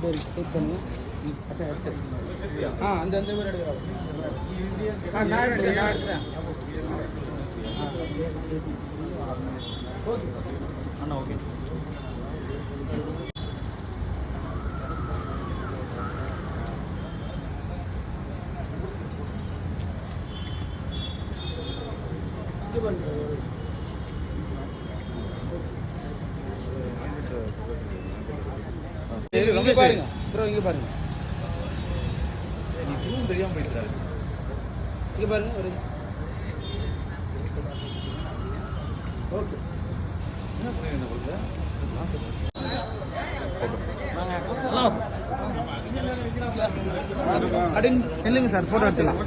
Wait பண்ணுங்க. அந்த பேர் எடுக்கிறோம். நான் எடுக்கிறேன். ஓகே அண்ணா ஓகே. இங்க பாருங்க ப்ரோ, இங்க பாருங்க. நீ தெரியாம போயிட்டாரு. இங்க பாருங்க ஒரு ஓகே. என்ன சொல்றீங்க உங்களுக்கு? ஹலோ அடின் இல்லைங்க சார், போட்டோ எடுத்துலாம்.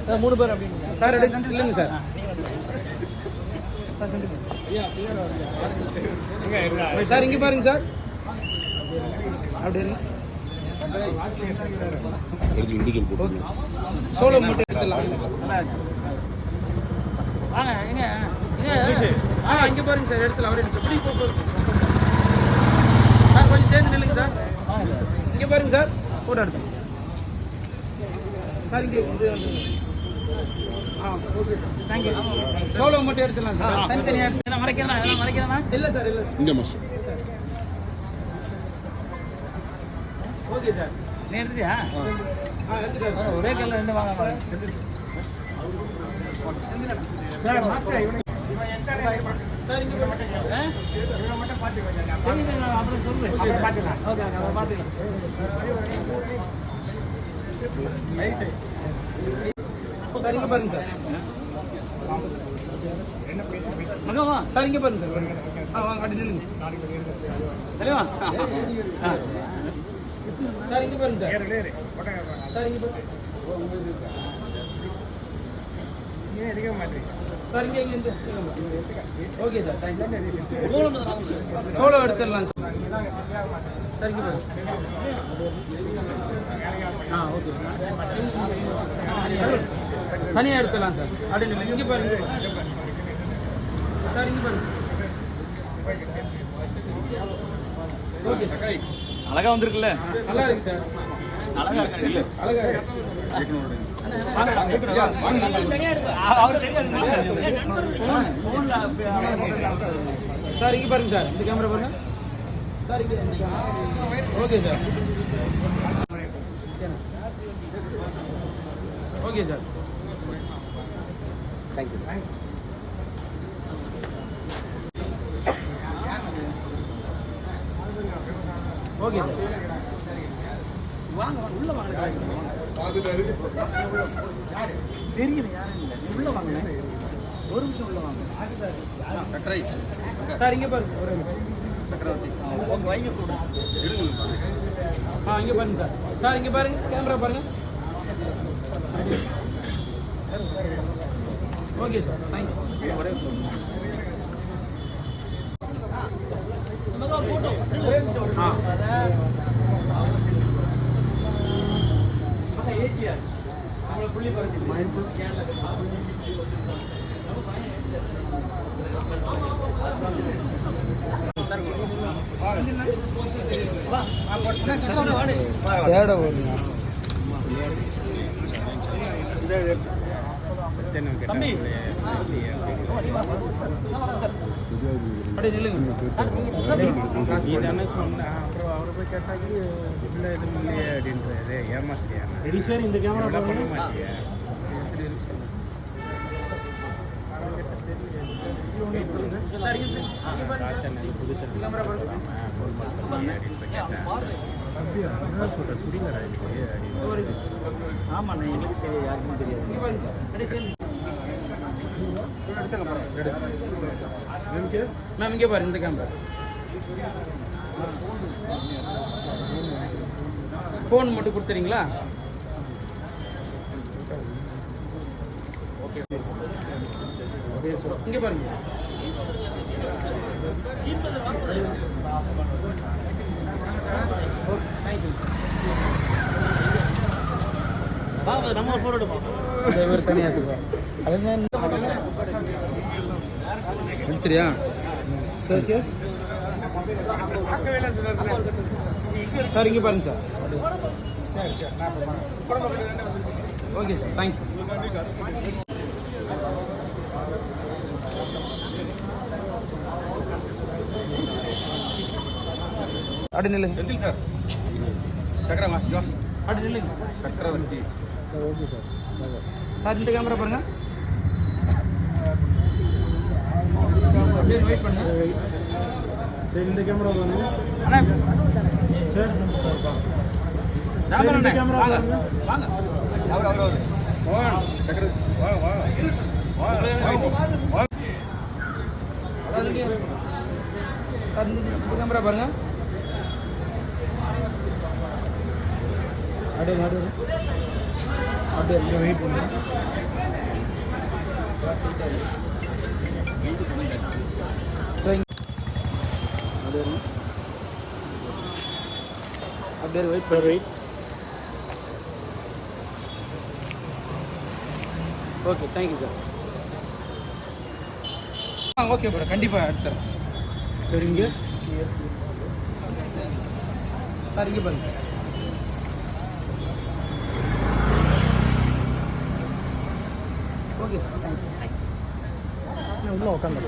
சார் 3 பேர் அப்படி சார் எடுத்து இல்லைங்க சார். சார் இங்க பாருங்க சார், அப்படி சோளம் மட்டும் எடுத்துலாம். இங்க பாருங்க சார், எடுத்துலாம். அவர் எடுத்து சார் கொஞ்சம் சேர்ந்து நில்லுங்க சார். இங்க பாருங்க சார், போட்டோ எடுத்துலாம் சார். இங்கே தேங்க்யூ. சோளம் மட்டும் எடுத்துலாம் சார், தனித்தனியாக எடுத்து மறைக்கிறேன்னா இல்லை சார், இல்லை இங்கே மாஸ்டர். ஓகே சார், நீ எடுத்துட்டியா? எடுத்துட்டேன் சார். ஒரே கல்ல 2 வாங்க சார். மாஸ்டர் இவன் சார் இங்கே மட்டும் பார்த்துக்கலாம். அப்புறம் சொல்லு, அப்புறம் பார்த்துக்கலாம். ஓகே அப்புறம் பார்த்துக்கலாம். சார் இங்கே பாருங்க சார். சார் இங்கே பாருங்க சார். வாங்க அப்படி நில்லுங்க. தெளிவா சார் இங்கே பாருங்க சார். சார் இங்கே பாருங்க. எடுக்க மாட்டேங்க சார். இங்கே இருந்து ஓகே சார், தேங்க்யூ. எவ்வளோ எடுத்துடலாம் சார். சார் இங்கே பாருங்க. ஓகே தனியாக எடுத்துடலாம் சார். அப்படின்னு இங்கே பாருங்க சார். இங்கே பாருங்க. Okay sir. அழகா வந்திருக்குல்ல? நல்லா இருக்கு சார். அழகா இருக்கு இல்ல? அழகா இருக்கு. சார் இங்கே பாருங்க சார், இந்த கேமரா பாருங்க sir. Okay sir, okay sir, thank you. Okay sir. வாங்க உள்ள வாங்க. தெரியுது யாரும் இல்லை, உள்ள வாங்க. ஒரு நிமிஷம் உள்ள வாங்க சார். இங்கே பாருங்க சக்கரவர்த்தி வைங்க கூட. இங்கே பாருங்க சார். சார் இங்கே பாருங்க, கேமரா பாருங்க. Okay sir, thank you. புள்ளி பறிச்சு தம்பி அப்படி நில்லுங்க. நீ தானே சொன்ன, அப்புறம் அவரை போய் கேட்டாக்கி இல்லை எதுவும் இல்லையே அப்படின்றது. ஏமாத்தியா? சரி சார், இந்த கேமரா பண்ண மாட்டியா? ஆமா, எங்களுக்கு தெரியாது, யாருக்கும் தெரியாது. மேம் இங்கே பாருங்க, இந்த கேமரா. ஃபோன் மட்டும் கொடுத்துறீங்களா? ஓகே, இங்கே பாருங்க. நம்ம ஒரு போட்டோ எடுப்போம். தனியாக சரியா? சரி சார் இங்கே பாருங்க சார். Okay sir, thank you. அப்படி நில்லுங்க. செந்தில் சார், சக்கரமா அப்படி நில்லுங்க. சக்கரவர்த்தி. Okay sir. சார் இந்த கேமரா பாருங்க. வெயிட் பண்ணு. சரி இந்த கேமரா பாருங்க. அண்ணா சார் இந்த கேமரா வாங்க வாங்க. அவர் வாங்க சக்கரவர்த்தி வாங்க வாங்க. இந்த கேமரா பாருங்க. அப்படியே அப்படியே வெயிட் பண்ணு. அப்படியே wait sir, wait. Okay, thank you sir. Okay bro, கண்டிப்பாக எடுத்துறேன். சரிங்க சார், இங்கே பாருங்க. Okay, thank you. உள்ள உட்காந்து